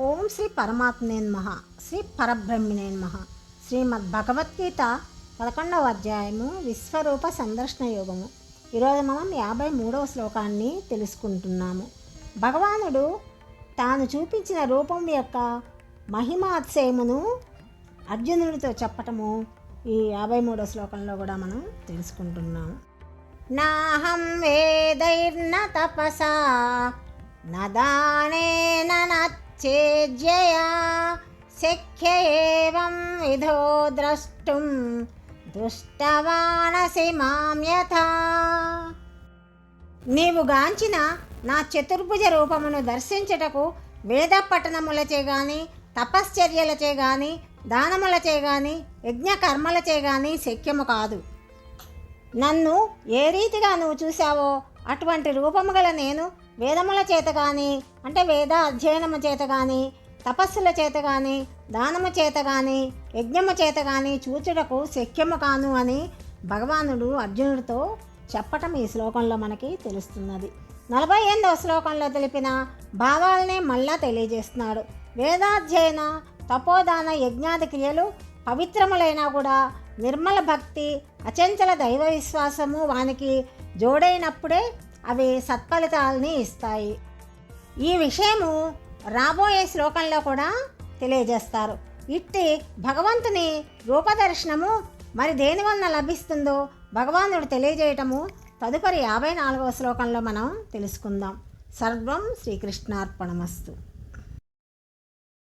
ఓం శ్రీ పరమాత్మనే నమః. శ్రీ పరబ్రహ్మణే నమః. శ్రీమద్ భగవద్గీత 11వ అధ్యాయము విశ్వరూప సందర్శన యోగము. ఈరోజు మనం 53వ శ్లోకాన్ని తెలుసుకుంటున్నాము. భగవానుడు తాను చూపించిన రూపం యొక్క మహిమాతిశయమును అర్జునుడితో చెప్పటము ఈ 53వ శ్లోకంలో కూడా మనం తెలుసుకుంటున్నాము. నాహం వేదైర్న తపసా నదానేన నచ్చేజ్యయా శక్య ఏవం విధో ద్రష్టుం దుష్టవానసి మాం యథా. నీవు గాంచిన నా చతుర్భుజ రూపమును దర్శించుటకు వేద పఠనములచే గాని, తపశ్చర్యలచే గాని, దానములచే గాని, యజ్ఞకర్మలచే గాని శక్యము కాదు. నన్ను ఏ రీతిగా నువ్వు చూశావో అటువంటి రూపము గల నేను వేదముల చేత కానీ, అంటే వేద అధ్యయనము చేత కానీ, తపస్సుల చేత కానీ, దానము చేత కానీ, యజ్ఞము చేత కానీ చూచుటకు శక్యము కాను అని భగవానుడు అర్జునుడితో చెప్పటం ఈ శ్లోకంలో మనకి తెలుస్తున్నది. 48వ శ్లోకంలో తెలిపిన భావాలనే మళ్ళా తెలియజేస్తున్నాడు. వేదాధ్యయన, తపోదాన, యజ్ఞాది క్రియలు పవిత్రములైనా కూడా నిర్మల భక్తి, అచంచల దైవ విశ్వాసము వానికి జోడైనప్పుడే అవి సత్ఫలితాలని ఇస్తాయి. ఈ విషయము రాబోయే శ్లోకంలో కూడా తెలియజేస్తారు. ఇట్టి భగవంతుని రూపదర్శనము మరి దేని వలన లభిస్తుందో భగవానుడు తెలియజేయటము తదుపరి 54వ శ్లోకంలో మనం తెలుసుకుందాం. సర్వం శ్రీకృష్ణార్పణమస్తు.